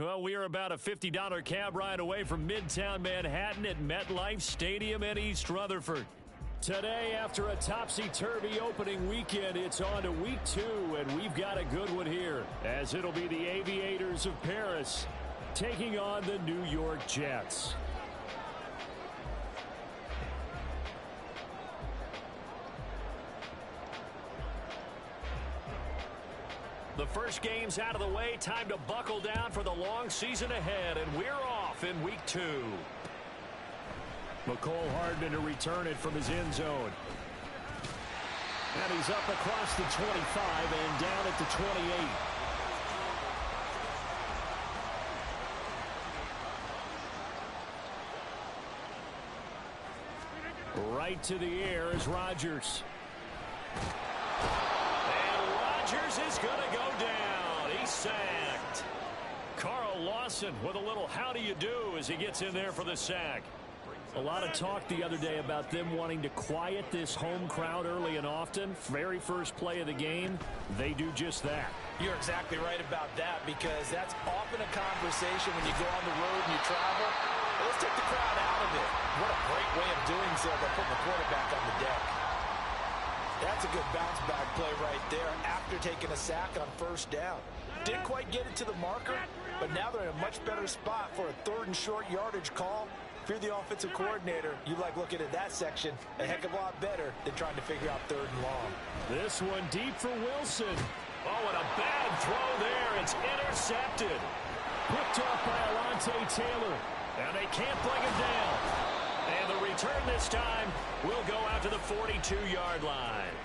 Well, we are about a $50 cab ride away from Midtown Manhattan at MetLife Stadium in East Rutherford. Today, after a topsy-turvy opening weekend, it's on to week 2, and we've got a good one here, as it'll be the Aviators of Paris taking on the New York Jets. The first game's out of the way. Time to buckle down for the long season ahead, and we're off in week 2. McCole Hardman to return it from his end zone. And he's up across the 25 and down at the 28. Right to the air is Rodgers. Rodgers is going to go down. He's sacked. Carl Lawson with a little how do you do as he gets in there for the sack. A lot of talk the other day about them wanting to quiet this home crowd early and often. Very first play of the game, they do just that. You're exactly right about that, because that's often a conversation when you go on the road and you travel. Well, let's take the crowd out of it. What a great way of doing so by putting the quarterback on the deck. That's a good bounce-back play right there after taking a sack on first down. Didn't quite get it to the marker, but now they're in a much better spot for a 3rd and short yardage call. If you're the offensive coordinator, you like looking at that section a heck of a lot better than trying to figure out 3rd and long. This one deep for Wilson. Oh, and a bad throw there. It's intercepted. Picked off by Alontae Taylor. And they can't bring him down. And the return this time will go out to the 42-yard line.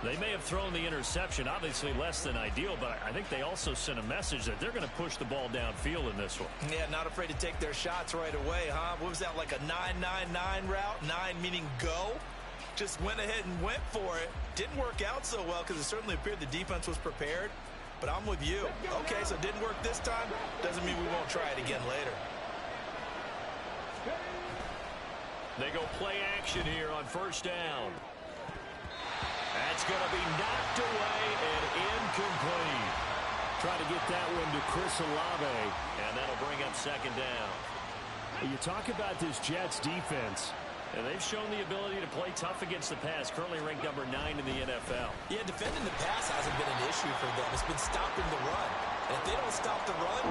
They may have thrown the interception, obviously less than ideal, but I think they also sent a message that they're going to push the ball downfield in this one. Yeah, not afraid to take their shots right away, huh? What was that, like a 9-9-9 route? 9 meaning go? Just went ahead and went for it. Didn't work out so well because it certainly appeared the defense was prepared. But I'm with you. Okay, so it didn't work this time. Doesn't mean we won't try it again later. They go play action here on first down. That's going to be knocked away and incomplete. Try to get that one to Chris Olave, and that'll bring up second down. You talk about this Jets defense, and they've shown the ability to play tough against the pass, currently ranked number 9 in the NFL. Yeah, defending the pass hasn't been an issue for them. It's been stopping the run. And if they don't stop the run,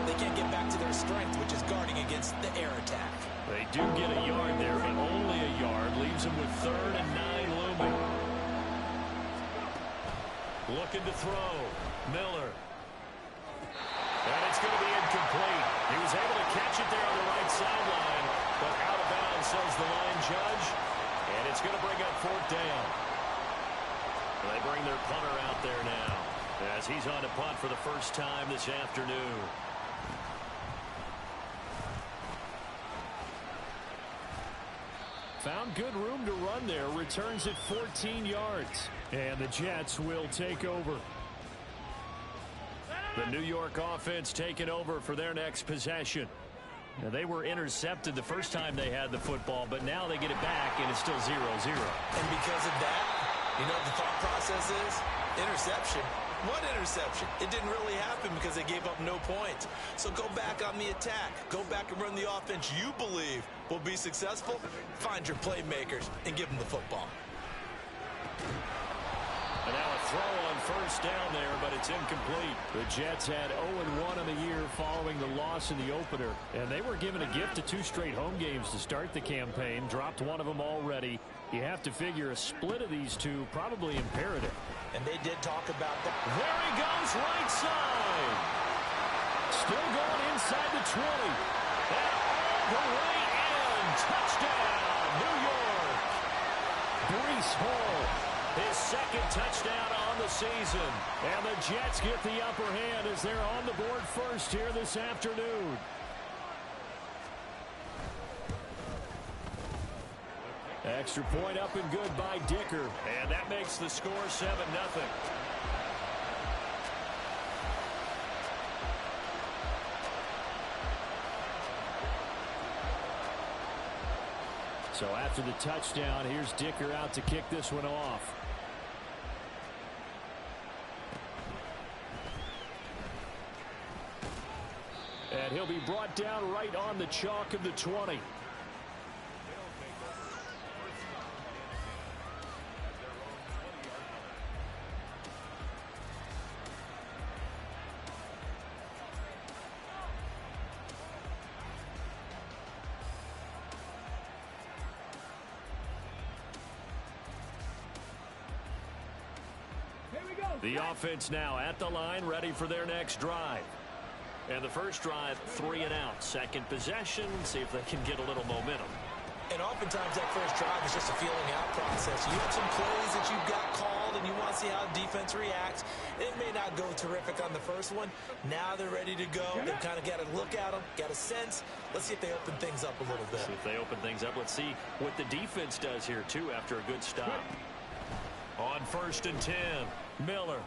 they can't get back to their strength, which is guarding against the air attack. They do get a yard there, but only a yard. Leaves them with 3rd and 9 looming. Looking to throw. Miller. And it's going to be incomplete. He was able to catch it there on the right sideline, but out of bounds, says the line judge. And it's going to bring up 4th down. They bring their punter out there now, as he's on to punt for the first time this afternoon. Found good room to run there. Returns at 14 yards. And the Jets will take over. The New York offense taking over for their next possession. Now, they were intercepted the first time they had the football, but now they get it back, and it's still 0-0. And because of that, you know what the thought process is? Interception. What interception? It didn't really happen because they gave up no points. So go back on the attack. Go back and run the offense you believe will be successful. Find your playmakers and give them the football. And now a throw on first down there, but it's incomplete. The Jets had 0-1 on the year following the loss in the opener. And they were given a gift of 2 straight home games to start the campaign. Dropped one of them already. You have to figure a split of these two probably imperative. And they did talk about that. There he goes, right side. Still going inside the 20. And all the way in. Touchdown, New York. Breece Hall, his 2nd touchdown on the season. And the Jets get the upper hand as they're on the board first here this afternoon. Extra point up and good by Dicker. And that makes the score 7-0. So after the touchdown, here's Dicker out to kick this one off. And he'll be brought down right on the chalk of the 20. The offense now at the line, ready for their next drive. And the first drive, 3 and out. Second possession, see if they can get a little momentum. And oftentimes that first drive is just a feeling out process. You have some plays that you've got called, and you want to see how defense reacts. It may not go terrific on the first one. Now they're ready to go. They've kind of got to look at them, got a sense. Let's see if they open things up a little bit. See if they open things up. Let's see what the defense does here, too, after a good stop. On 1st and 10, Miller.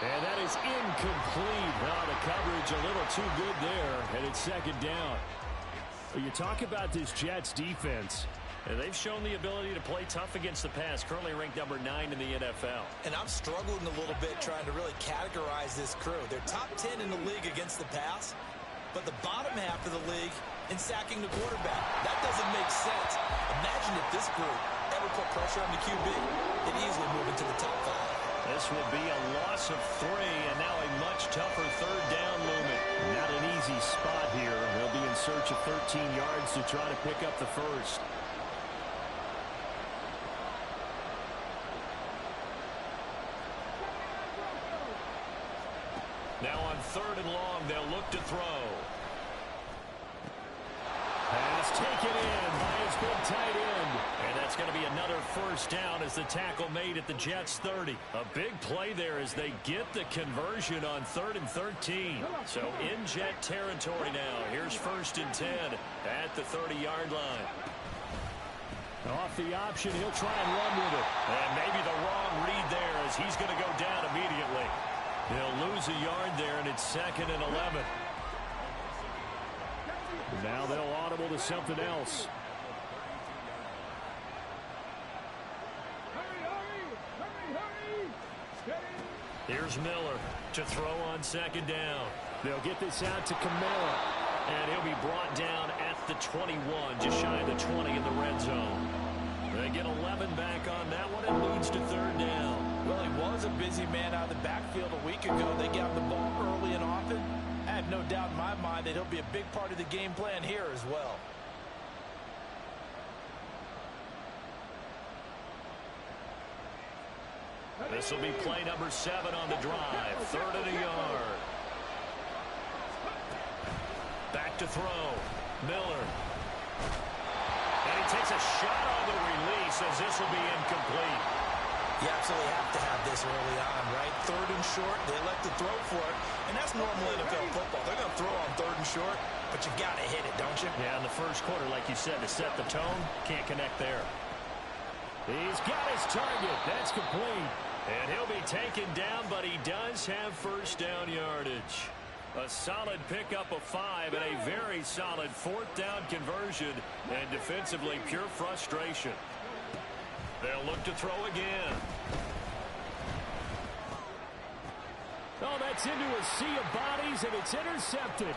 And that is incomplete. Now the coverage a little too good there, and it's 2nd down. Well, you talk about this Jets defense, and they've shown the ability to play tough against the pass, currently ranked number 9 in the NFL. And I'm struggling a little bit trying to really categorize this crew. They're top 10 in the league against the pass, but the bottom half of the league in sacking the quarterback. That doesn't make sense. Imagine if this group ever put pressure on the QB, they'd easily move into the top 5. This will be a loss of 3, and now a much tougher 3rd down looming. Not an easy spot here. They'll be in search of 13 yards to try to pick up the first. Now on 3rd and long, they'll look to throw. Pass taken in by his big tight end. And that's going to be another 1st down as the tackle made at the Jets' 30. A big play there as they get the conversion on 3rd and 13. So in Jet territory now. Here's 1st and 10 at the 30-yard line. Off the option, he'll try and run with it. And maybe the wrong read there as he's going to go down immediately. He'll lose a yard there, and it's 2nd and 11. Now they'll audible to something else. Here's Miller to throw on 2nd down. They'll get this out to Kamara, and he'll be brought down at the 21, just shy of the 20 in the red zone. They get 11 back on that one. It leads to 3rd down. Well, he was a busy man out of the backfield a week ago. They got the ball early and often. I have no doubt in my mind that he'll be a big part of the game plan here as well. This will be play number 7 on the drive. 3rd and a yard. Back to throw. Miller. And he takes a shot on the release as this will be incomplete. You absolutely have to have this early on, right? 3rd and short, they elect to throw for it. And that's normal NFL football. They're going to throw on 3rd and short, but you got to hit it, don't you? Yeah, in the first quarter, like you said, to set the tone, can't connect there. He's got his target. That's complete. And he'll be taken down, but he does have 1st down yardage. A solid pickup of 5 and a very solid 4th down conversion. And defensively, pure frustration. They'll look to throw again. Oh, that's into a sea of bodies, and it's intercepted.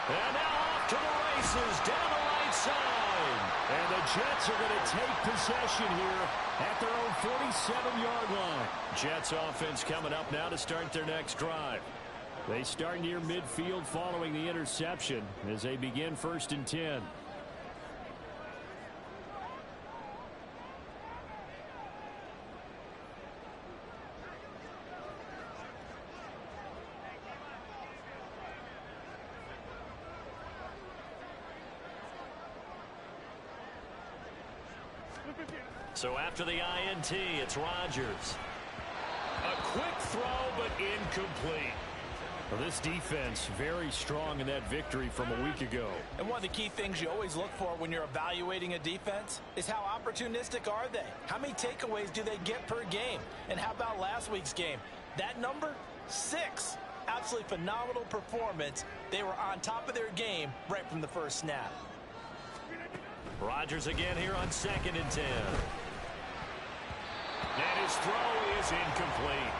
And now off to the races, down the right side. And the Jets are going to take possession here at their own 47-yard line. Jets offense coming up now to start their next drive. They start near midfield following the interception as they begin 1st and 10. So after the INT, it's Rodgers. A quick throw, but incomplete. Well, this defense very strong in that victory from a week ago. And one of the key things you always look for when you're evaluating a defense is how opportunistic are they? How many takeaways do they get per game? And how about last week's game? That number, 6. Absolutely phenomenal performance. They were on top of their game right from the first snap. Rodgers again here on 2nd and 10. And his throw is incomplete.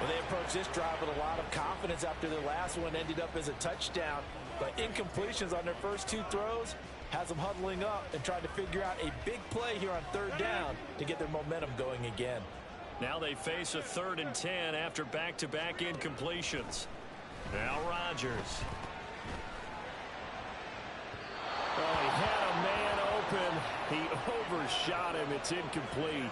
Well, they approached this drive with a lot of confidence after their last one ended up as a touchdown. But incompletions on their first two throws has them huddling up and trying to figure out a big play here on third down to get their momentum going again. Now they face a 3rd and 10 after back-to-back incompletions. Now Rodgers. Oh, he had a man open. He overshot him. It's incomplete.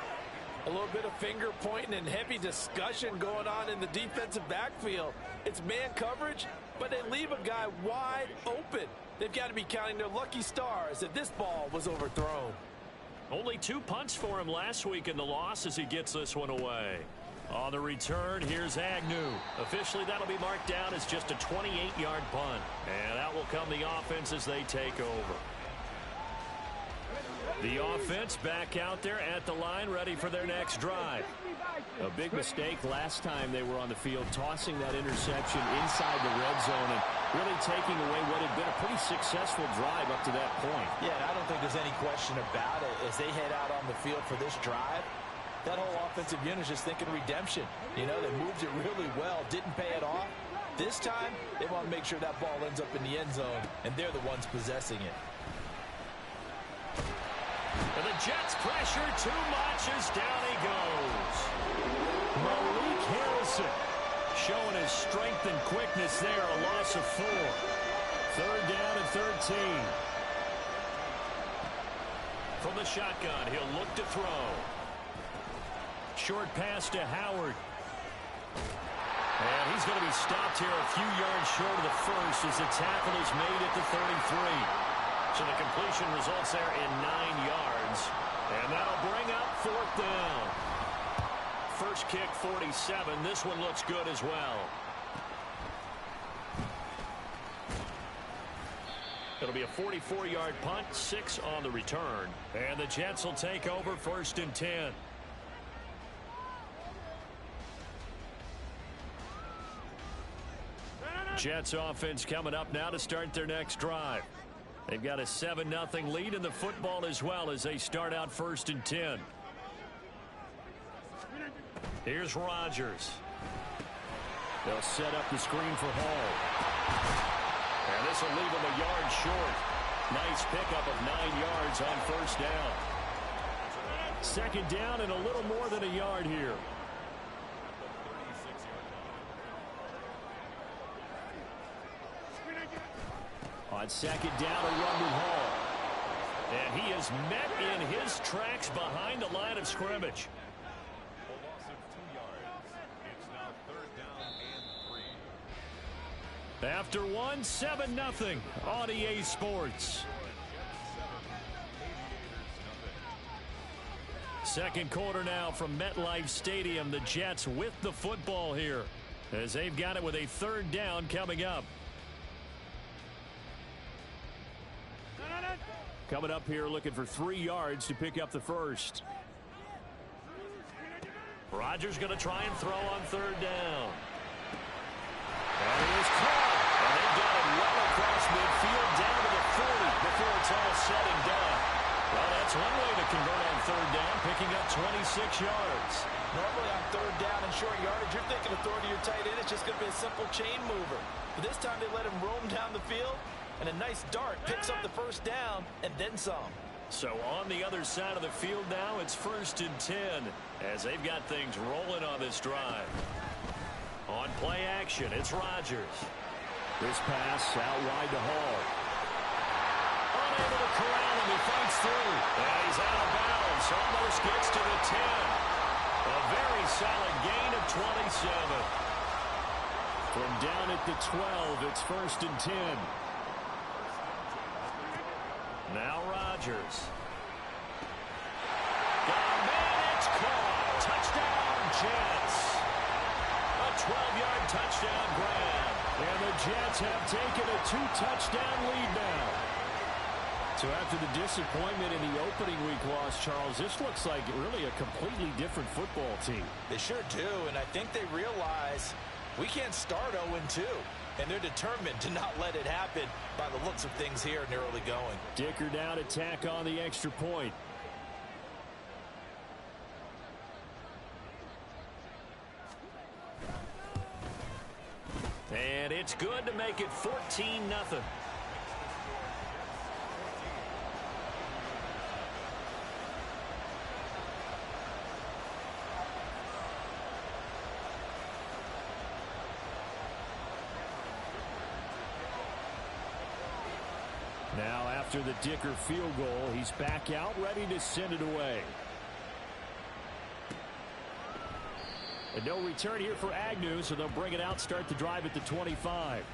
A little bit of finger pointing and heavy discussion going on in the defensive backfield. It's man coverage, but they leave a guy wide open. They've got to be counting their lucky stars that this ball was overthrown. Only 2 punts for him last week in the loss as he gets this one away. On the return, here's Agnew. Officially, that'll be marked down as just a 28-yard punt. And out will come the offense as they take over. The offense back out there at the line, ready for their next drive. A big mistake last time they were on the field, tossing that interception inside the red zone and really taking away what had been a pretty successful drive up to that point. Yeah, I don't think there's any question about it. As they head out on the field for this drive, that whole offensive unit is just thinking redemption. You know, they moved it really well, didn't pay it off. This time, they want to make sure that ball ends up in the end zone, and they're the ones possessing it. And the Jets pressure too much as down he goes. Malik Harrison showing his strength and quickness there, a loss of 4. 3rd down and 13. From the shotgun, he'll look to throw. Short pass to Howard. And he's going to be stopped here a few yards short of the first as the tackle is made at the 33. So the completion results there in 9 yards. And that'll bring up 4th down. First kick, 47. This one looks good as well. It'll be a 44-yard punt, 6 on the return. And the Jets will take over 1st and 10. Jets offense coming up now to start their next drive. They've got a 7-0 lead in the football as well as they start out 1st and 10. Here's Rodgers. They'll set up the screen for Hall. And this will leave him a yard short. Nice pickup of 9 yards on 1st down. 2nd down and a little more than a yard here. On 2nd down, a run with Hall. And he is met in his tracks behind the line of scrimmage. A loss of 2 yards. It's now 3rd down and 3. After 7-0 on EA Sports. Second quarter now from MetLife Stadium. The Jets with the football here as they've got it with a 3rd down coming up. Coming up here looking for 3 yards to pick up the first. Rodgers going to try and throw on 3rd down. And he is caught. And they've got him well across midfield down to the 40 before it's all said and done. Well, that's one way to convert on 3rd down, picking up 26 yards. Normally on 3rd down and short yardage, you're thinking of throwing to your tight end. It's just going to be a simple chain mover. But this time they let him roam down the field. And a nice dart picks up the 1st down and then some. So on the other side of the field now, it's 1st and 10 as they've got things rolling on this drive. On play action, it's Rodgers. This pass out wide to Hall. Unable to corral him, he fights through. And he's out of bounds, almost gets to the 10. A very solid gain of 27. From down at the 12, it's 1st and 10. Now Rodgers. Got a man, it's caught. Touchdown, Jets. A 12-yard touchdown grab. And the Jets have taken a 2-touchdown lead now. So after the disappointment in the opening week loss, Charles, this looks like really a completely different football team. They sure do, and I think they realize we can't start 0-2. And they're determined to not let it happen by the looks of things here in the early going. Dicker down to tack on the extra point. it's good to make it 14-0. Now after the Dicker field goal, he's back out ready to send it away. And no return here for Agnew, so they'll bring it out, start the drive at the 25.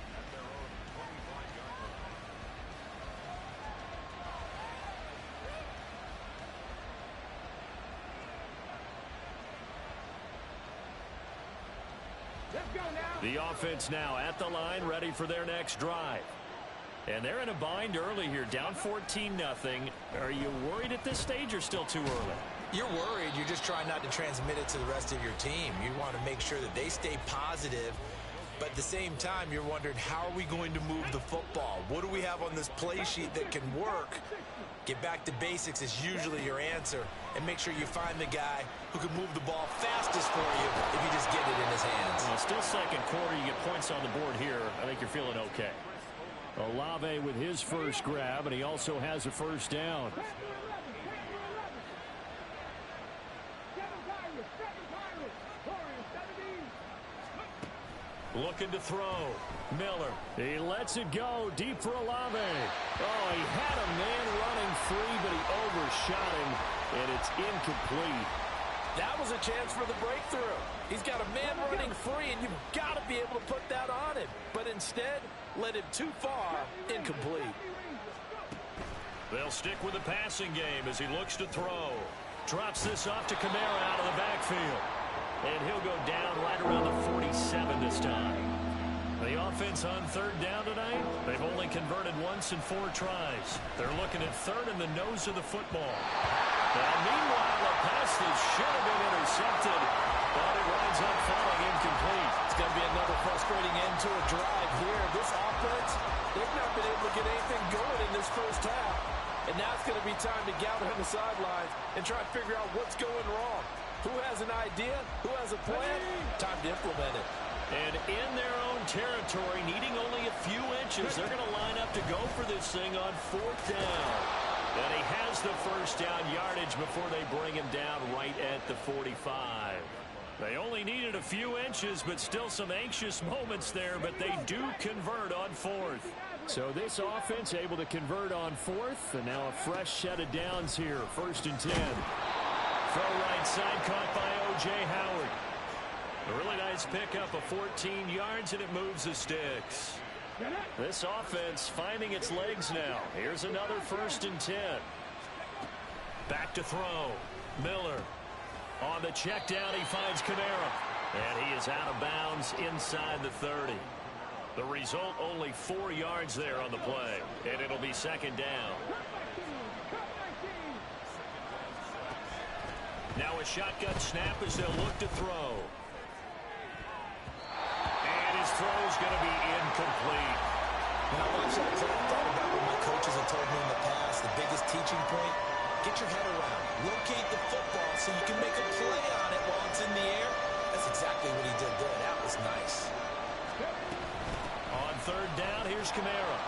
The offense now at the line, ready for their next drive. And they're in a bind early here, down 14-0. Are you worried at this stage or still too early? You're worried. You're just trying not to transmit it to the rest of your team. You want to make sure that they stay positive. But at the same time, you're wondering, how are we going to move the football? What do we have on this play sheet that can work? Get back to basics is usually your answer. And make sure you find the guy who can move the ball fastest for you if you just get it in his hands. Well, still second quarter. You get points on the board here. I think you're feeling okay. Olave with his first grab, and he also has a first down. Looking to throw. Miller. He lets it go deep for Olave. Oh, he had a man running free, but he overshot him, and it's incomplete. That was a chance for the breakthrough. He's got a man running free, and you've got to be able to put that on him. But instead, led him too far, incomplete. They'll stick with the passing game as he looks to throw. Drops this off to Kamara out of the backfield. And he'll go down right around the 47 this time. The offense on third down tonight, they've only converted once in 4 tries. They're looking at third in the nose of the football. And meanwhile, a pass that should have been intercepted, but it winds up falling incomplete. It's going to be another frustrating end to a drive here. This offense, they've not been able to get anything going in this first half. And now it's going to be time to gather on the sidelines and try to figure out what's going wrong. Who has an idea? Who has a plan? Time to implement it. And in their own territory, needing only a few inches, they're going to line up to go for this thing on 4th down. And he has the first down yardage before they bring him down right at the 45. They only needed a few inches, but still some anxious moments there, but they do convert on 4th. So this offense able to convert on 4th, and now a fresh set of downs here, 1st and 10. Throw right side, caught by O.J. Howard. A really nice pickup of 14 yards, and it moves the sticks. This offense finding its legs now. Here's another 1st and 10. Back to throw. Miller. On the check down, he finds Kamara. And he is out of bounds inside the 30. The result, only 4 yards there on the play. And it'll be 2nd down. Now a shotgun snap as they'll look to throw. And his throw's going to be incomplete. When I watched that play, I thought about what my coaches have told me in the past. The biggest teaching point, get your head around. Locate the football so you can make a play on it while it's in the air. That's exactly what he did there. That was nice. On 3rd down, here's Kamara.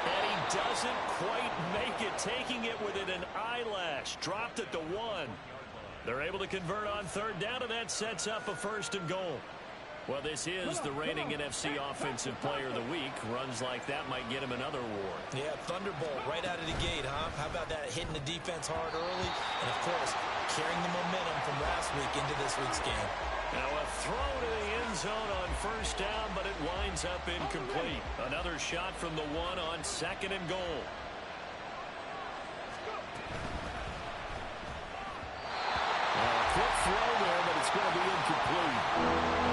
And he doesn't quite make it, taking it within an eyelash. Dropped at the 1. They're able to convert on 3rd down, and that sets up a 1st and goal. Well, this is the reigning NFC Offensive Player of the Week. Runs like that might get him another award. Yeah, Thunderbolt right out of the gate, huh? How about that? Hitting the defense hard early, and, of course, carrying the momentum from last week into this week's game. Now a throw to the end zone on 1st down, but it winds up incomplete. Another shot from the 1 on 2nd and goal. Quick throw there, but it's going to be incomplete.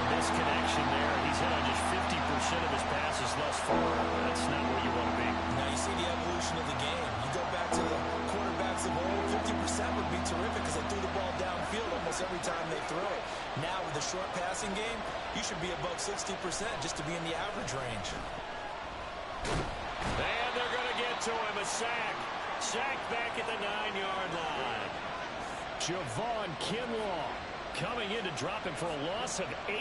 Misconnection there. He's hit on just 50% of his passes thus far. That's not where you want to be. Now you see the evolution of the game. You go back to the quarterbacks of old, 50% would be terrific because they threw the ball downfield almost every time they threw it. Now with the short passing game, you should be above 60% just to be in the average range. And they're going to get to him. A sack. Sack back at the 9-yard line. Javon Kinlaw Coming in to drop it for a loss of 8,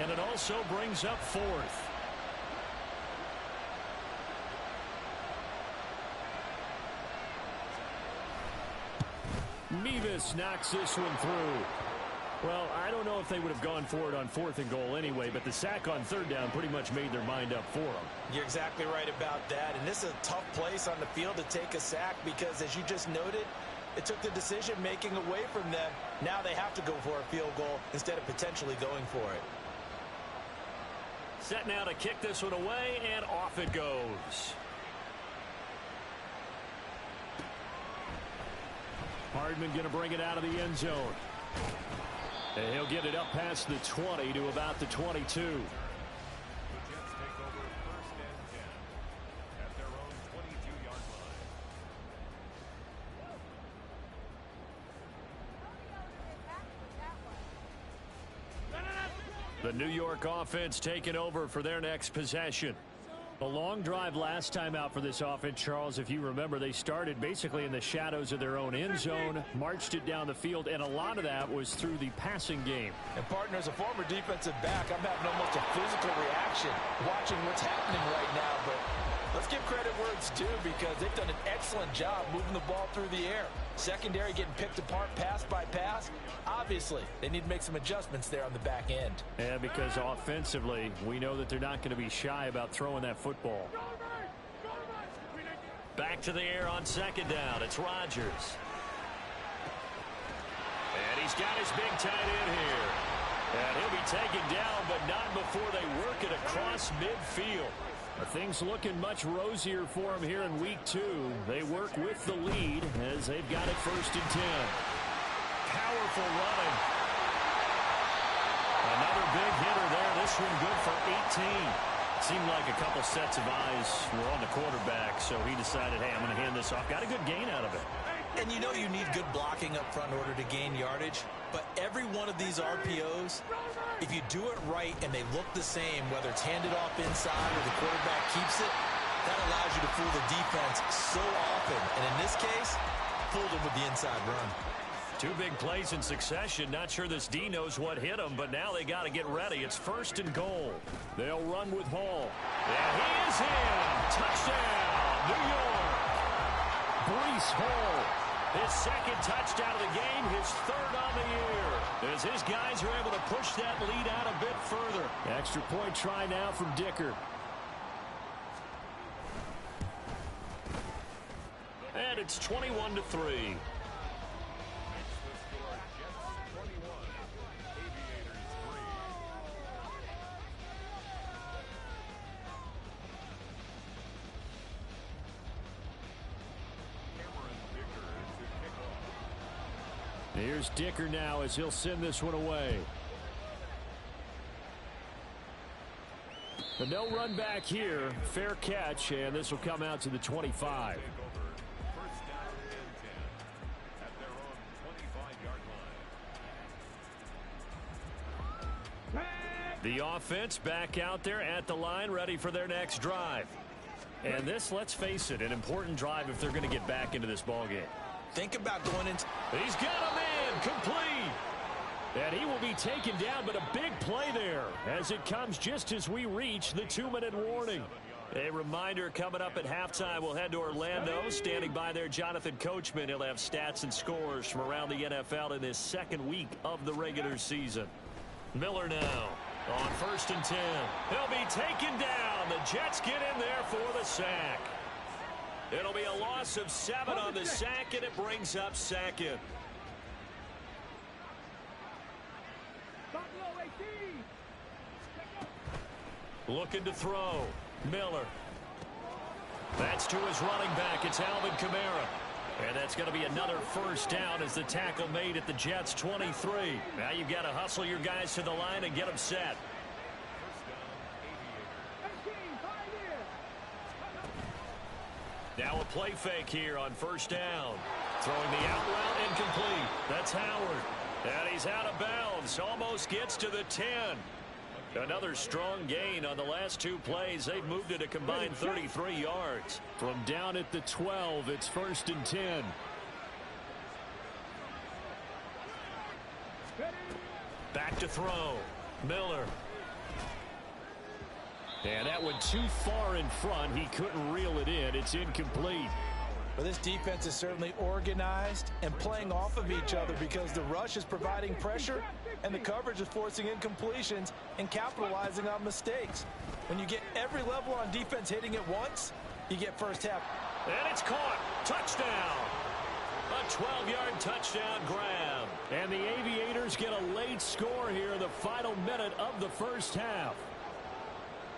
and it also brings up 4th. Mevis knocks this one through. Well, I don't know if they would have gone for it on 4th and goal anyway, but the sack on 3rd down pretty much made their mind up for them. You're exactly right about that, and this is a tough place on the field to take a sack because, as you just noted, it took the decision-making away from them. Now they have to go for a field goal instead of potentially going for it. Set now to kick this one away, and off it goes. Hardman going to bring it out of the end zone. And he'll get it up past the 20 to about the 22. The Jets take over 1st and 10 at their own 22-yard line. The New York offense taking over for their next possession. A long drive last time out for this offense, Charles. If you remember, they started basically in the shadows of their own end zone, marched it down the field, and a lot of that was through the passing game. And, partner, as a former defensive back, I'm having almost a physical reaction watching what's happening right now. But let's give credit where it's due because they've done an excellent job moving the ball through the air. Secondary getting picked apart pass by pass. Obviously, they need to make some adjustments there on the back end. And because offensively, we know that they're not going to be shy about throwing that football. Back to the air on 2nd down. It's Rodgers. And he's got his big tight end here. And he'll be taken down, but not before they work it across midfield. Things looking much rosier for them here in week 2. They work with the lead as they've got it 1st and 10. Powerful running. Another big hitter there. This one good for 18. Seemed like a couple sets of eyes were on the quarterback, so he decided, hey, I'm going to hand this off. Got a good gain out of it. And you know you need good blocking up front in order to gain yardage. But every one of these RPOs, if you do it right and they look the same, whether it's handed off inside or the quarterback keeps it, that allows you to fool the defense so often. And in this case, fooled them with the inside run. 2 big plays in succession. Not sure this D knows what hit him, but now they got to get ready. It's 1st and goal. They'll run with Hall. And he is in. Touchdown, New York. Breece Hall. His 2nd touchdown of the game, his 3rd on the year. As his guys are able to push that lead out a bit further. Extra point try now from Dicker. And it's 21-3. The score, Jets 21, Aviators 3. Here's Dicker now as he'll send this one away. But no run back here. Fair catch, and this will come out to the 25. 1st down and 10 at their own 25-yard line. The offense back out there at the line, ready for their next drive. And this, let's face it, an important drive if they're going to get back into this ballgame. Think about going into... He's got a man complete. And he will be taken down, but a big play there as it comes just as we reach the 2-minute warning. A reminder coming up at halftime, we'll head to Orlando. Standing by there, Jonathan Coachman. He'll have stats and scores from around the NFL in this 2nd week of the regular season. Miller now on 1st and 10. He'll be taken down. The Jets get in there for the sack. It'll be a loss of 7 on the sack, and it brings up 2nd. Looking to throw. Miller. That's to his running back. It's Alvin Kamara. And that's going to be another 1st down as the tackle made at the Jets 23. Now you've got to hustle your guys to the line and get them set. Now a play fake here on 1st down. Throwing the out route incomplete. That's Howard. And he's out of bounds. Almost gets to the 10. Another strong gain on the last 2 plays. They've moved it a combined 33 yards. From down at the 12, it's 1st and 10. back to throw. Miller. And that went too far in front. He couldn't reel it in. It's incomplete. Well, this defense is certainly organized and playing off of each other because the rush is providing pressure and the coverage is forcing incompletions and capitalizing on mistakes. When you get every level on defense hitting at once, you get first half. And it's caught. Touchdown. A 12-yard touchdown grab. And the Aviators get a late score here in the final minute of the first half.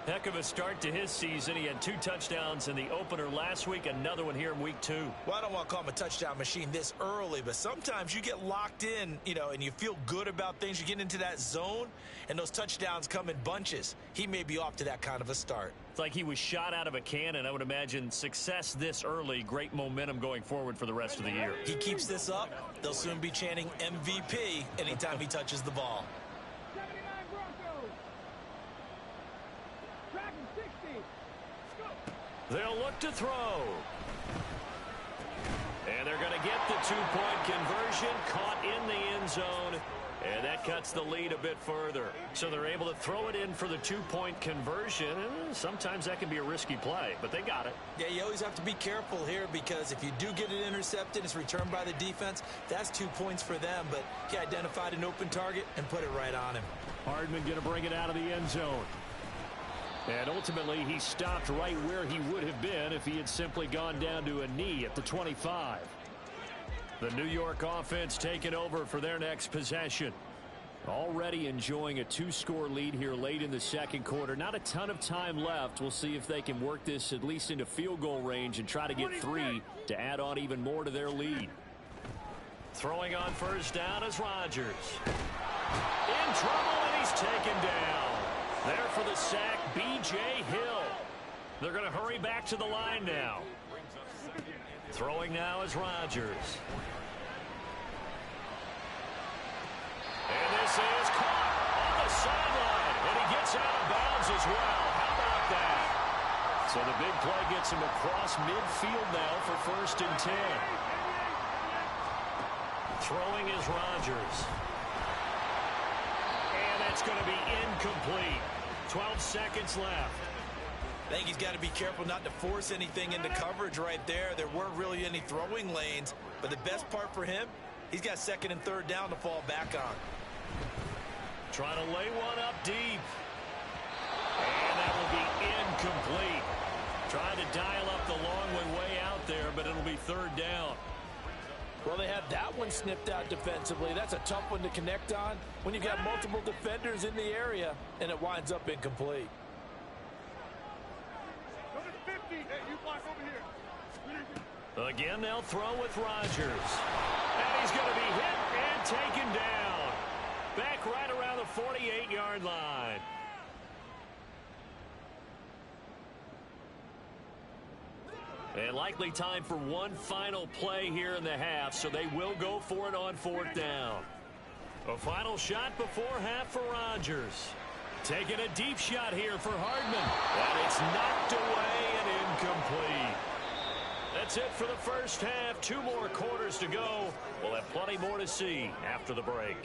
Heck of a start to his season. He had 2 touchdowns in the opener last week, another one here in week 2. Well, I don't want to call him a touchdown machine this early, but sometimes you get locked in, and you feel good about things. You get into that zone, and those touchdowns come in bunches. He may be off to that kind of a start. It's like he was shot out of a cannon. I would imagine success this early, great momentum going forward for the rest of the year. He keeps this up, they'll soon be chanting MVP anytime he touches the ball. They'll look to throw. And they're going to get the 2-point conversion, caught in the end zone. And that cuts the lead a bit further. So they're able to throw it in for the 2-point conversion. And sometimes that can be a risky play, but they got it. Yeah, you always have to be careful here because if you do get it intercepted, it's returned by the defense. That's 2 points for them, but he identified an open target and put it right on him. Hardman going to bring it out of the end zone. And ultimately, he stopped right where he would have been if he had simply gone down to a knee at the 25. The New York offense taking over for their next possession. Already enjoying a 2-score lead here late in the second quarter. Not a ton of time left. We'll see if they can work this at least into field goal range and try to get 3 to add on even more to their lead. Throwing on first down is Rodgers. In trouble, and he's taken down. There for the sack, B.J. Hill. They're going to hurry back to the line now. Throwing now is Rodgers. And this is caught on the sideline. And he gets out of bounds as well. How about that? So the big play gets him across midfield now for 1st and 10. Throwing is Rodgers. And that's going to be incomplete. 12 seconds left. I think he's got to be careful not to force anything into coverage right there. There weren't really any throwing lanes, but the best part for him, he's got 2nd and 3rd down to fall back on. Trying to lay one up deep. And that will be incomplete. Trying to dial up the long one way out there, but it'll be 3rd down. Well, they had that one snipped out defensively. That's a tough one to connect on when you've got multiple defenders in the area, and it winds up incomplete. Again, they'll throw with Rodgers. And he's going to be hit and taken down. Back right around the 48-yard line. And likely time for one final play here in the half, so they will go for it on 4th down. A final shot before half for Rodgers. Taking a deep shot here for Hardman. And it's knocked away and incomplete. That's it for the first half. 2 more quarters to go. We'll have plenty more to see after the break.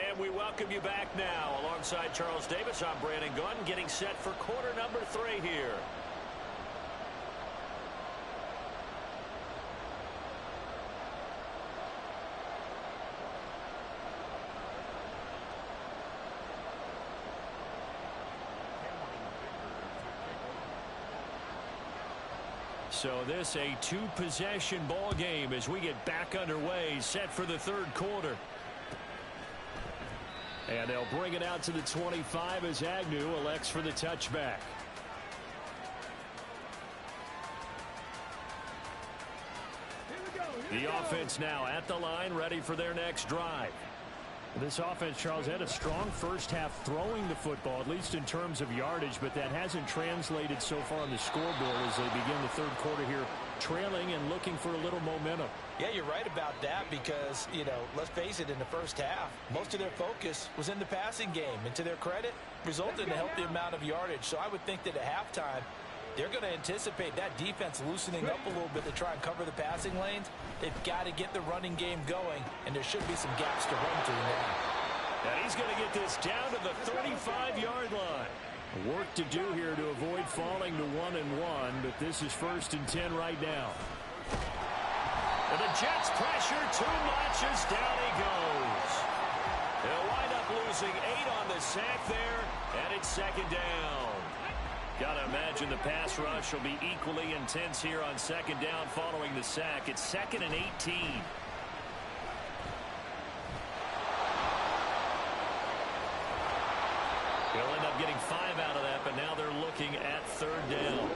And we welcome you back now. Alongside Charles Davis, I'm Brandon Gunn, getting set for quarter number 3 here. So this a 2-possession ball game as we get back underway, set for the 3rd quarter. And they'll bring it out to the 25 as Agnew elects for the touchback. Here we go. The offense now at the line, ready for their next drive. This offense, Charles, had a strong first half throwing the football, at least in terms of yardage, but that hasn't translated so far on the scoreboard as they begin the third quarter here, trailing and looking for a little momentum. Yeah, you're right about that because, you know, let's face it, in the first half, most of their focus was in the passing game. And to their credit, resulted in a healthy amount of yardage. So I would think that at halftime, they're going to anticipate that defense loosening up a little bit to try and cover the passing lanes. They've got to get the running game going, and there should be some gaps to run through now. And he's going to get this down to the 35-yard line. Work to do here to avoid falling to 1-1, but this is 1st and 10 right now. And the Jets pressure 2 notches, down he goes. They'll wind up losing 8 on the sack there, and it's 2nd down. Got to imagine the pass rush will be equally intense here on 2nd down following the sack. It's 2nd and 18. They'll end up getting 5 out of that, but now they're looking at 3rd down.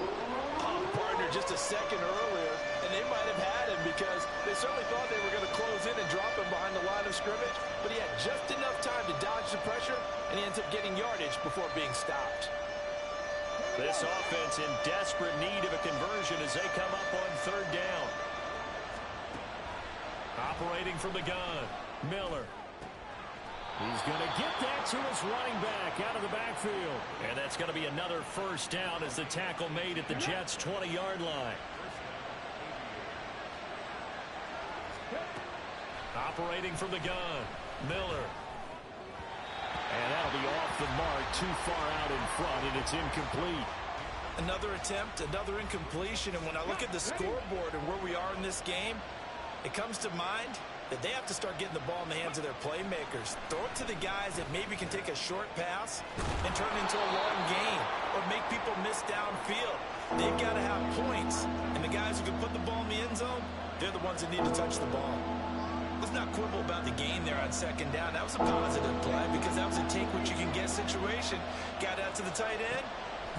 Partner just a second earlier, and they might have had him because they certainly thought they were going to close in and drop him behind the line of scrimmage, but he had just enough time to dodge the pressure, and he ends up getting yardage before being stopped. This offense in desperate need of a conversion as they come up on 3rd down. Operating from the gun, Miller. He's going to get that to his running back out of the backfield. And that's going to be another 1st down as the tackle made at the Jets' 20-yard line. Operating from the gun, Miller. And that'll be off the mark, too far out in front, and it's incomplete. Another attempt, another incompletion, and when I look at the scoreboard and where we are in this game, it comes to mind that they have to start getting the ball in the hands of their playmakers. Throw it to the guys that maybe can take a short pass and turn it into a long gain or make people miss downfield. They've got to have points, and the guys who can put the ball in the end zone, they're the ones that need to touch the ball. Let's not quibble about the gain there on 2nd down. That was a positive play because that was a take-what-you-can-get situation. Got out to the tight end.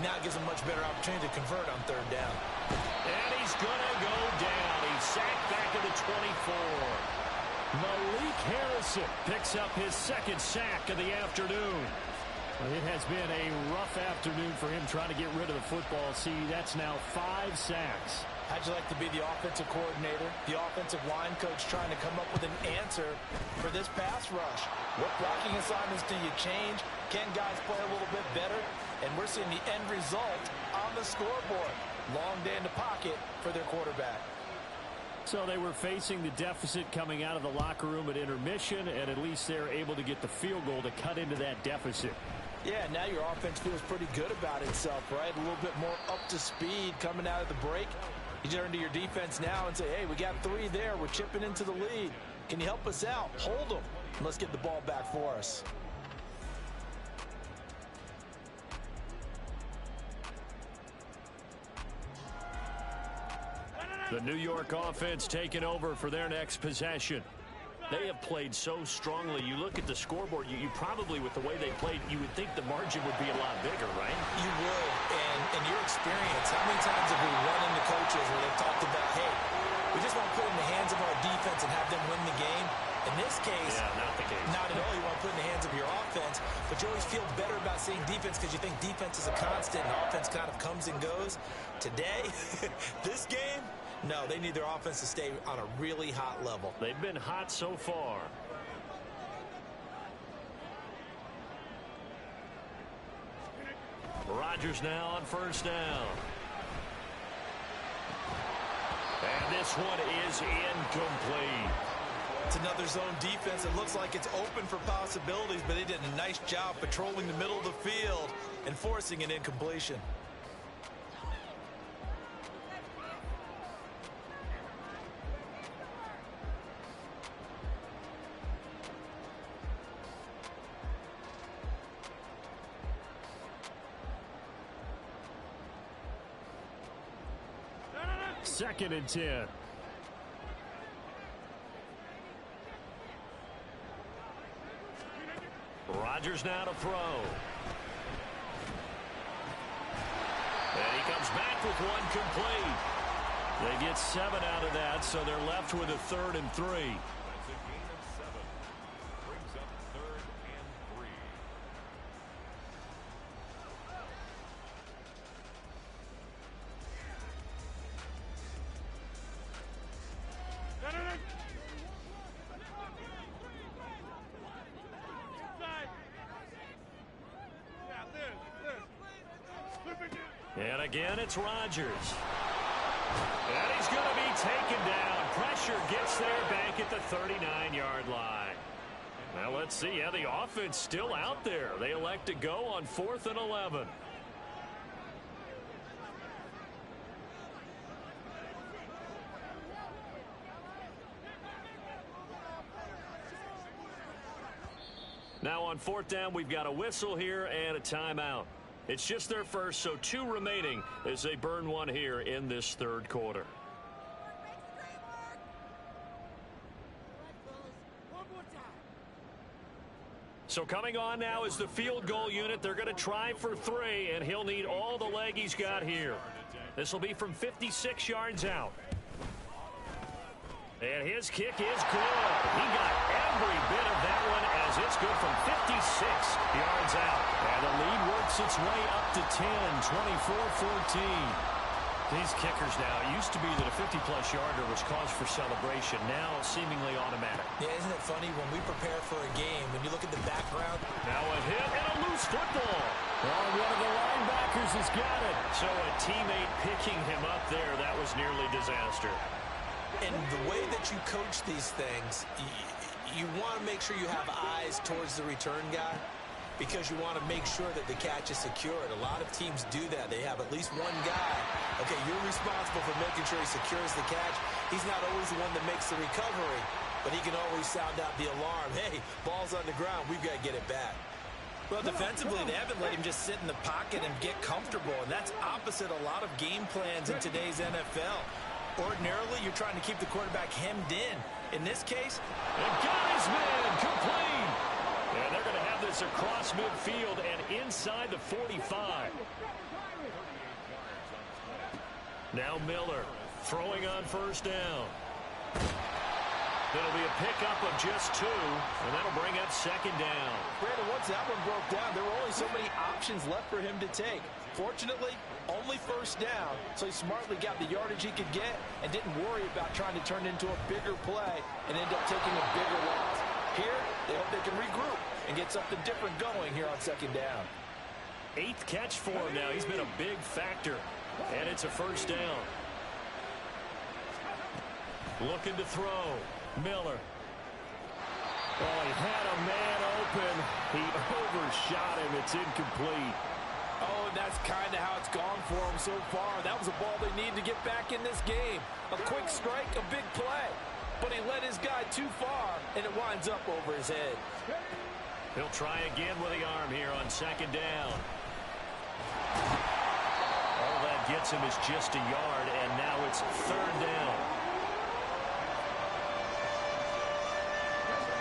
Now it gives him much better opportunity to convert on 3rd down. And he's going to go down. He's sacked back at the 24. Malik Harrison picks up his 2nd sack of the afternoon. It has been a rough afternoon for him trying to get rid of the football. See, that's now 5 sacks. How'd you like to be the offensive coordinator, the offensive line coach trying to come up with an answer for this pass rush? What blocking assignments do you change? Can guys play a little bit better? And we're seeing the end result on the scoreboard. Long day in the pocket for their quarterback. So they were facing the deficit coming out of the locker room at intermission, and at least they're able to get the field goal to cut into that deficit. Yeah, now your offense feels pretty good about itself, right? A little bit more up to speed coming out of the break. You turn to your defense now and say, hey, we got 3 there. We're chipping into the lead. Can you help us out? Hold them. And let's get the ball back for us. The New York offense taking over for their next possession. They have played so strongly. You look at the scoreboard, you probably, with the way they played, you would think the margin would be a lot bigger, right? You would. And in your experience, how many times have we run into coaches where they've talked about, hey, we just want to put it in the hands of our defense and have them win the game? In this case, yeah, not the case. Not at all. You want to put it in the hands of your offense, but you always feel better about seeing defense because you think defense is a constant and offense kind of comes and goes. Today, this game, no, they need their offense to stay on a really hot level. They've been hot so far. Rodgers now on 1st down. And this one is incomplete. It's another zone defense. It looks like it's open for possibilities, but they did a nice job patrolling the middle of the field and forcing an incompletion. Second and 10. Rodgers now to throw. And he comes back with one complete. They get 7 out of that, so they're left with a 3rd and 3. That's a gain of 7. Brings up 3rd and 3. And again, it's Rodgers. And he's going to be taken down. Pressure gets there back at the 39-yard line. Now let's see. Yeah, the offense still out there. They elect to go on 4th and 11. Now on 4th down, we've got a whistle here and a timeout. It's just their first, so 2 remaining as they burn one here in this 3rd quarter. So coming on now is the field goal unit. They're going to try for 3, and he'll need all the leg he's got here. This will be from 56 yards out. And his kick is good. He got every bit of that one as it's good from 56 yards out. And the lead works its way up to 10, 24-14. These kickers now, it used to be that a 50-plus yarder was cause for celebration. Now seemingly automatic. Yeah, isn't it funny when we prepare for a game, when you look at the background? Now a hit and a loose football. Oh, one of the linebackers has got it. So a teammate picking him up there, that was nearly disaster. And the way that you coach these things, you want to make sure you have eyes towards the return guy because you want to make sure that the catch is secured. A lot of teams do that. They have at least one guy. Okay, you're responsible for making sure he secures the catch. He's not always the one that makes the recovery, but he can always sound out the alarm. Hey, ball's on the ground. We've got to get it back. Well, defensively, they haven't let him just sit in the pocket and get comfortable, and that's opposite a lot of game plans in today's NFL. Ordinarily, you're trying to keep the quarterback hemmed in. In this case, and got his man complete. And they're going to have this across midfield and inside the 45. Now Miller throwing on 1st down. That'll be a pickup of just 2, and that'll bring up 2nd down. Brandon, once that one broke down, there were only so many options left for him to take. Fortunately, only 1st down, so he smartly got the yardage he could get and didn't worry about trying to turn it into a bigger play and end up taking a bigger loss. Here, they hope they can regroup and get something different going here on 2nd down. 8th catch for him now. He's been a big factor, and it's a 1st down. Looking to throw. Miller. Oh, he had a man open. He overshot him. It's incomplete. Oh, and that's kind of how it's gone for him so far. That was a ball they need to get back in this game. A quick strike, a big play. But he led his guy too far, and it winds up over his head. He'll try again with the arm here on 2nd down. All that gets him is just a yard, and now it's 3rd down.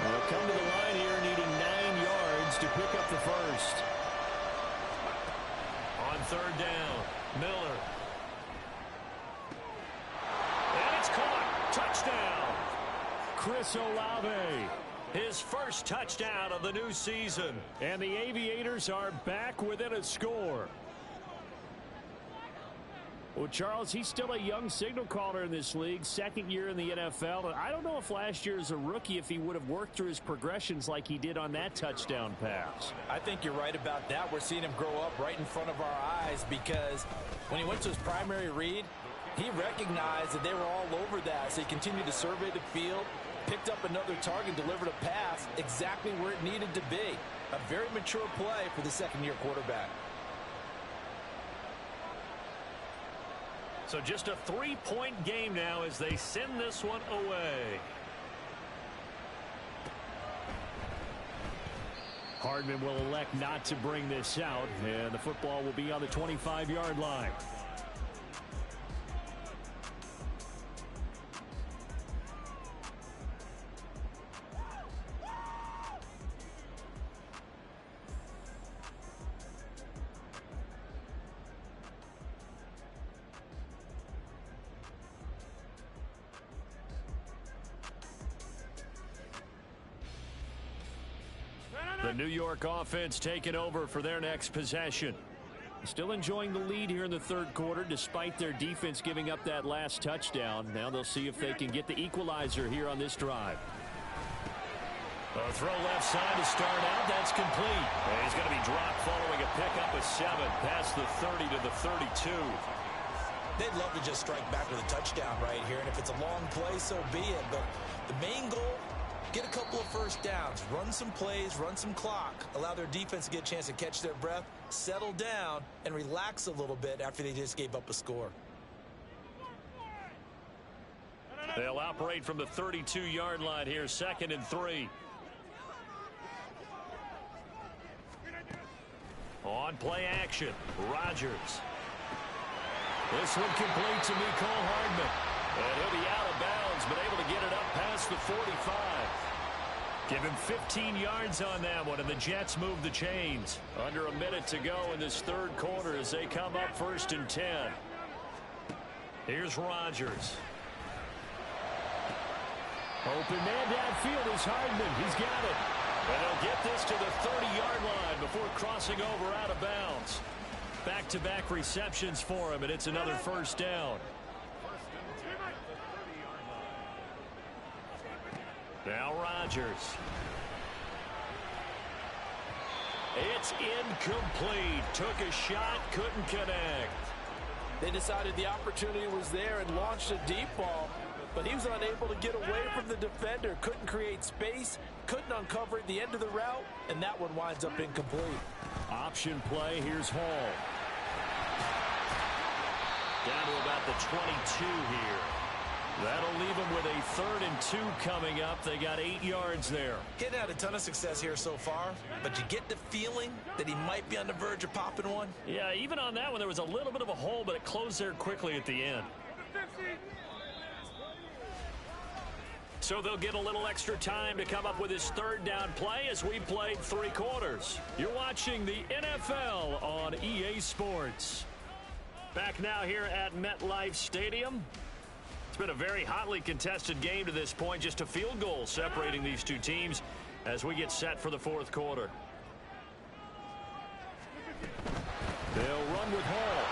They'll come to the line here needing 9 yards to pick up the 1st. On 3rd down, Miller. And it's caught. Touchdown. Chris Olave. His first touchdown of the new season. And the Aviators are back within a score. Well, Charles, he's still a young signal caller in this league, 2nd year in the NFL. And I don't know if last year as a rookie, if he would have worked through his progressions like he did on that touchdown pass. I think you're right about that. We're seeing him grow up right in front of our eyes because when he went to his primary read, he recognized that they were all over that. So he continued to survey the field, picked up another target, delivered a pass exactly where it needed to be. A very mature play for the 2nd-year quarterback. So just a 3-point game now as they send this one away. Hardman will elect not to bring this out, and the football will be on the 25-yard line. The New York offense taking over for their next possession. Still enjoying the lead here in the third quarter despite their defense giving up that last touchdown. Now they'll see if they can get the equalizer here on this drive. A throw left side to start out. That's complete. And he's going to be dropped following a pickup of 7 past the 30 to the 32. They'd love to just strike back with a touchdown right here, and if it's a long play, so be it. But the main goal, get a couple of first downs, run some plays, run some clock, allow their defense to get a chance to catch their breath, settle down, and relax a little bit after they just gave up a score. They'll operate from the 32-yard line here, 2nd and 3. On play action, Rodgers. This one complete to Mecole Hardman. And he'll be out of bounds, but able to get it up past the 45. Give him 15 yards on that one, and the Jets move the chains. Under a minute to go in this third quarter as they come up 1st and 10. Here's Rodgers. Open man downfield is Hardman. He's got it. And they'll get this to the 30-yard line before crossing over out of bounds. Back-to-back receptions for him, and it's another first down. Now Rodgers. It's incomplete. Took a shot, couldn't connect. They decided the opportunity was there and launched a deep ball, but he was unable to get away from the defender. Couldn't create space, couldn't uncover at the end of the route, and that one winds up incomplete. Option play, here's Hall. Down to about the 22 here. That'll leave them with a 3rd and 2 coming up. They got 8 yards there. Getting had a ton of success here so far, but you get the feeling that he might be on the verge of popping one. Yeah, even on that one, there was a little bit of a hole, but it closed there quickly at the end. So they'll get a little extra time to come up with his 3rd down play as we played 3 quarters. You're watching the NFL on EA Sports. Back now here at MetLife Stadium. It's been a very hotly contested game to this point. Just a field goal separating these two teams as we get set for the 4th quarter. They'll run with Hall.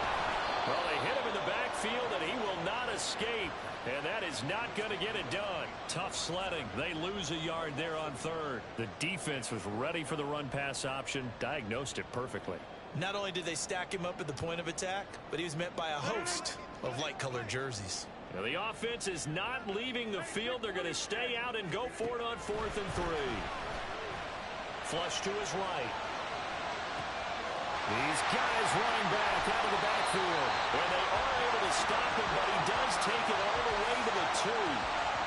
Well, they hit him in the backfield, and he will not escape. And that is not going to get it done. Tough sledding. They lose a yard there on 3rd. The defense was ready for the run-pass option, diagnosed it perfectly. Not only did they stack him up at the point of attack, but he was met by a host of light-colored jerseys. Now the offense is not leaving the field. They're going to stay out and go for it on 4th and 3. Flush to his right. These guys running back out of the backfield. And they are able to stop him, but he does take it all the way to the 2.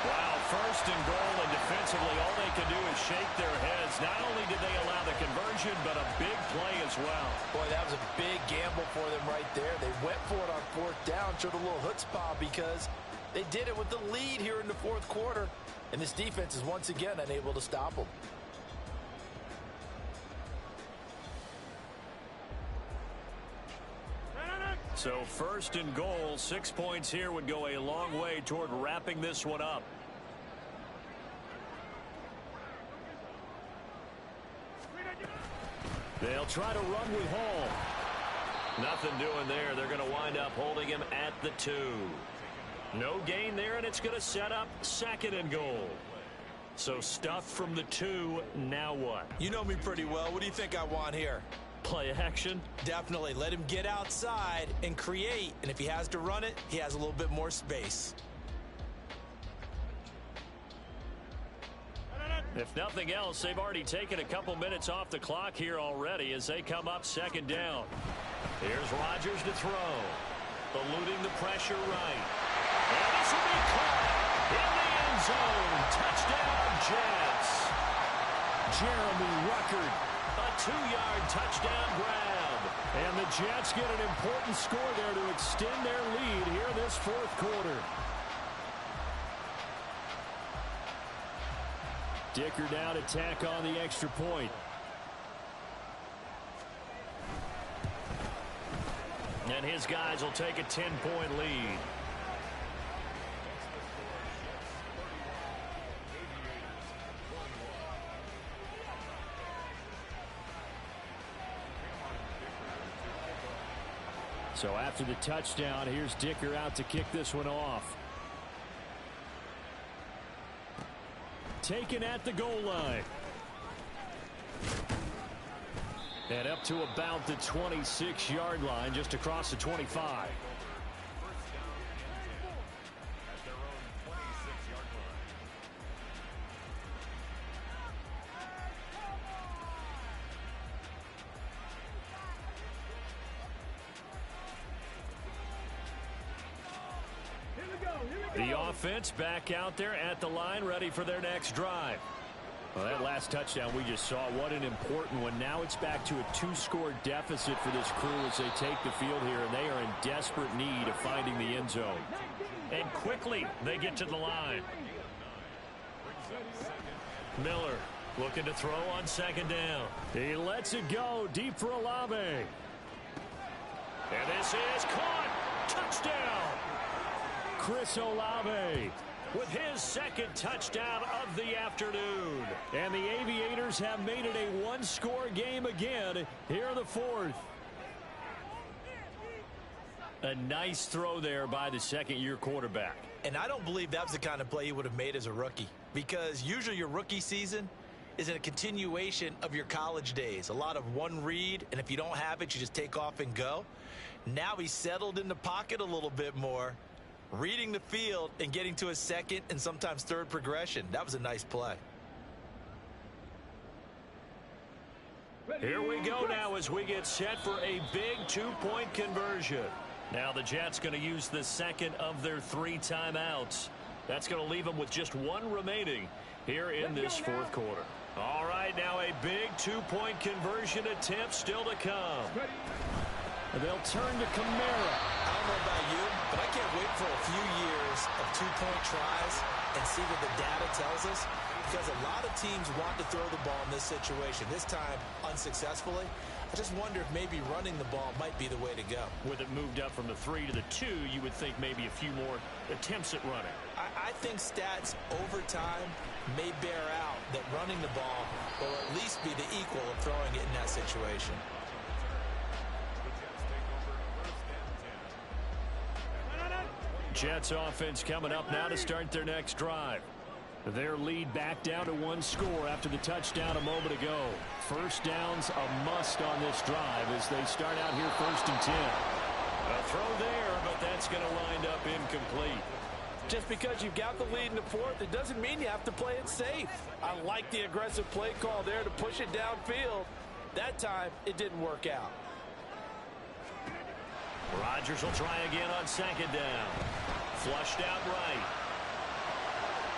Wow, 1st and goal, and defensively all they can do is shake their heads. Not only did they allow the conversion, but a big play as well. Boy, that was a big gamble for them right there. They went for it on 4th down, showed a little chutzpah because they did it with the lead here in the 4th quarter. And this defense is once again unable to stop them. So 1st and goal, 6 points here would go a long way toward wrapping this one up. They'll try to run with Hall. Nothing doing there. They're going to wind up holding him at the 2. No gain there, and it's going to set up 2nd and goal. So stuffed from the 2, now what? You know me pretty well. What do you think I want here? Play action? Definitely. Let him get outside and create. And if he has to run it, he has a little bit more space. If nothing else, they've already taken a couple minutes off the clock here already as they come up 2nd down. Here's Rodgers to throw. Eluding the pressure right. And this will be caught in the end zone. Touchdown, Jets. Jeremy Ruckert. A 2-yard touchdown grab. And the Jets get an important score there to extend their lead here in this 4th quarter. Dicker down to tack on the extra point. And his guys will take a 10-point lead. So after the touchdown, here's Dicker out to kick this one off. Taken at the goal line. And up to about the 26-yard line, just across the 25. The offense back out there at the line, ready for their next drive. Well, that last touchdown we just saw, what an important one. Now it's back to a 2-score deficit for this crew as they take the field here, and they are in desperate need of finding the end zone. And quickly they get to the line. Miller looking to throw on second down. He lets it go deep for Olave. And this is caught. Touchdown. Chris Olave with his second touchdown of the afternoon. And the Aviators have made it a 1-score game again here in the fourth. A nice throw there by the second-year quarterback. And I don't believe that was the kind of play he would have made as a rookie, because usually your rookie season is a continuation of your college days. A lot of one read, and if you don't have it, you just take off and go. Now he's settled in the pocket a little bit more, reading the field and getting to a second and sometimes third progression. That was a nice play. Here we go now as we get set for a big 2-point conversion. Now the Jets going to use the second of their 3 timeouts. That's going to leave them with just 1 remaining here in this fourth quarter. All right, now a big 2-point conversion attempt still to come. And they'll turn to Kamara. I don't know about you, but I can't wait for a few years of 2-point tries and see what the data tells us, because a lot of teams want to throw the ball in this situation, this time unsuccessfully. I just wonder if maybe running the ball might be the way to go. With it moved up from the 3 to the 2, you would think maybe a few more attempts at running. I think stats over time may bear out that running the ball will at least be the equal of throwing it in that situation. Jets offense coming up now to start their next drive. Their lead back down to 1 score after the touchdown a moment ago. First down's a must on this drive as they start out here 1st and 10. A throw there, but that's going to wind up incomplete. Just because you've got the lead in the fourth, it doesn't mean you have to play it safe. I like the aggressive play call there to push it downfield. That time, it didn't work out. Rodgers will try again on second down. Flushed out right.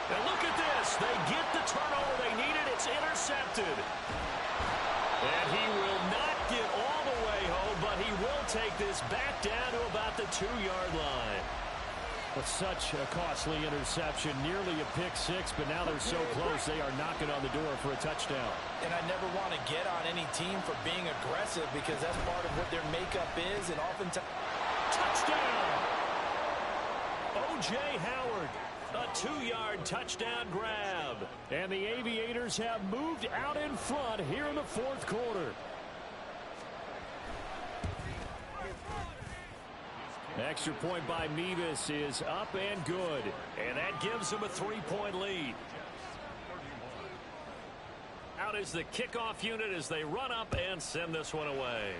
And look at this. They get the turnover they needed. It's intercepted. And he will not get all the way home, but he will take this back down to about the 2-yard line. But such a costly interception, nearly a pick-6, but now they're so close they are knocking on the door for a touchdown. And I never want to get on any team for being aggressive, because that's part of what their makeup is, and oftentimes... Touchdown! O.J. Howard, a 2-yard touchdown grab. And the Aviators have moved out in front here in the fourth quarter. Extra point by Mevis is up and good. And that gives them a 3-point lead. Out is the kickoff unit as they run up and send this one away.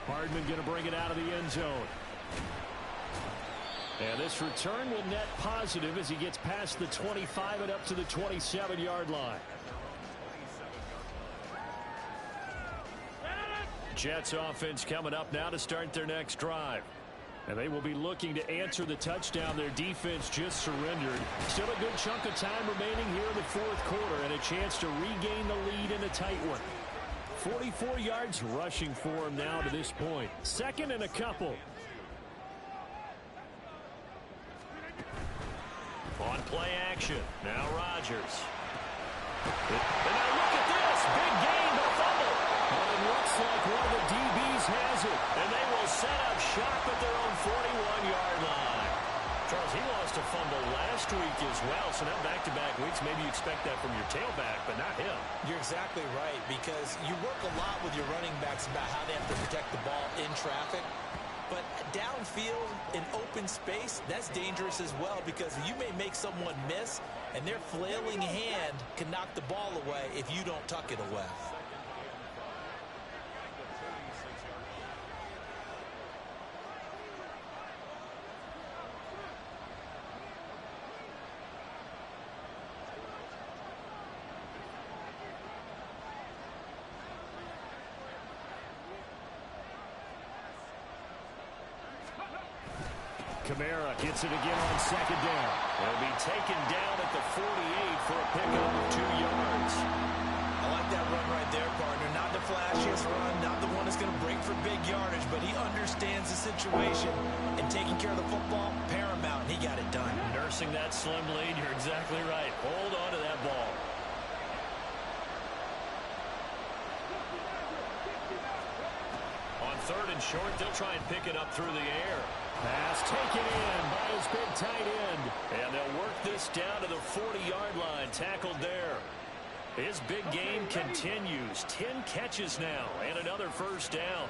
Hardman going to bring it out of the end zone. And this return will net positive as he gets past the 25 and up to the 27-yard line. Jets offense coming up now to start their next drive. And they will be looking to answer the touchdown their defense just surrendered. Still a good chunk of time remaining here in the fourth quarter and a chance to regain the lead in a tight one. 44 yards rushing for him now to this point. Second and a couple. On play action. Now Rodgers. And now look at this. Big gain, but fumble. And it looks like one of the DBs has it. And they will set up shop at their own 41-yard line. Charles, he lost a fumble last week as well, so now back-to-back weeks, maybe you expect that from your tailback, but not him. You're exactly right, because you work a lot with your running backs about how they have to protect the ball in traffic. But downfield, in open space, that's dangerous as well, because you may make someone miss, and their flailing hand can knock the ball away if you don't tuck it away. Kamara gets it again on second down. He'll be taken down at the 48 for a pickup of 2 yards. I like that run right there, partner. Not the flashiest run, not the one that's going to break for big yardage, but he understands the situation, and taking care of the football, paramount, and he got it done. Nursing that slim lead, you're exactly right. Hold on to that ball. On third and short, they'll try and pick it up through the air. Pass taken in by his big tight end. And they'll work this down to the 40-yard line, tackled there. His big game continues. 10 catches now and another first down.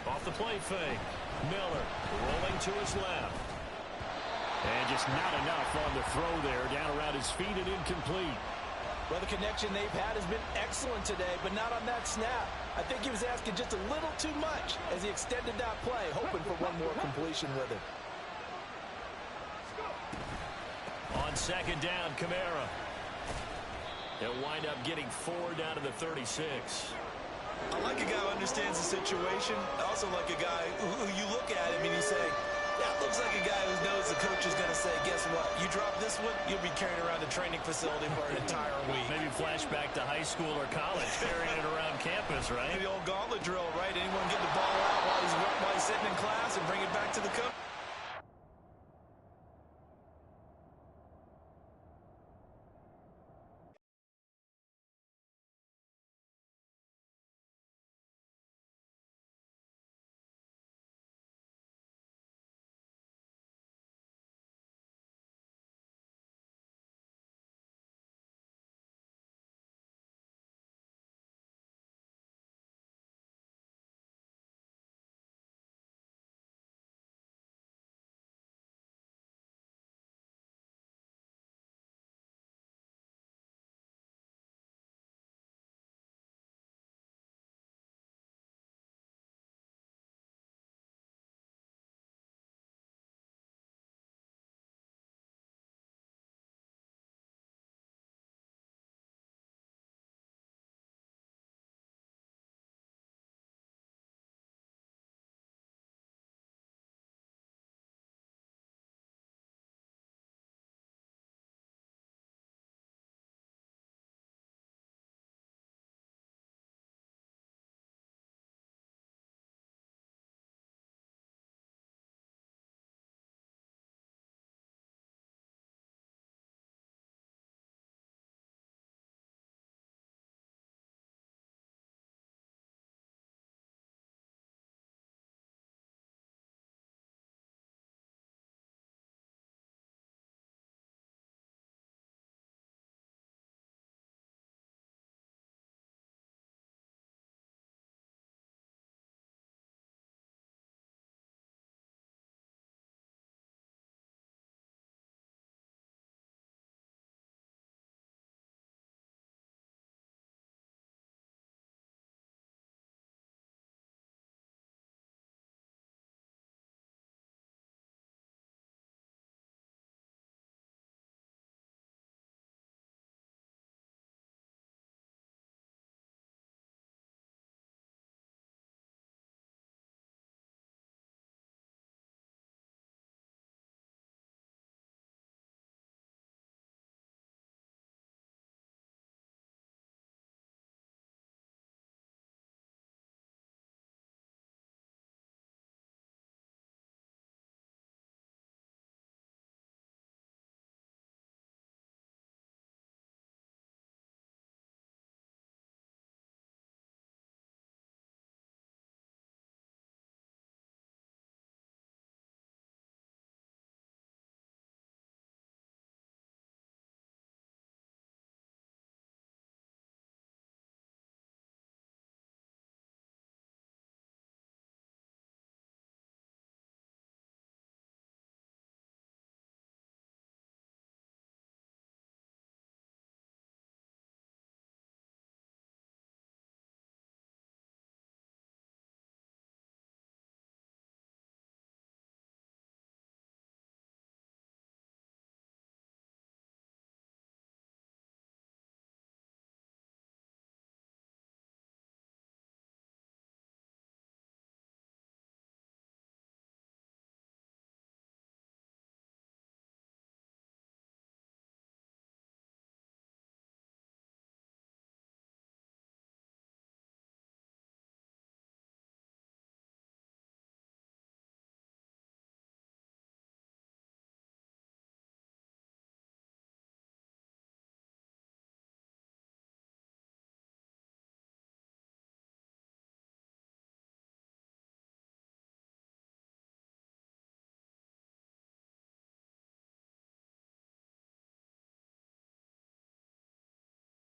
Off the play fake. Miller rolling to his left. And just not enough on the throw there. Down around his feet and incomplete. Well, the connection they've had has been excellent today, but not on that snap. I think he was asking just a little too much as he extended that play, hoping for one more completion with it. On second down, Kamara. He'll wind up getting 4 down to the 36. I like a guy who understands the situation. I also like a guy who you look at him and you say, that looks like a guy who knows the coach is going to say, guess what? You drop this one, you'll be carrying around the training facility for an entire week. Maybe flashback to high school or college, carrying it around campus, right? Maybe the old gauntlet drill, right? Anyone get the ball out while he's sitting in class and bring it back to the coach.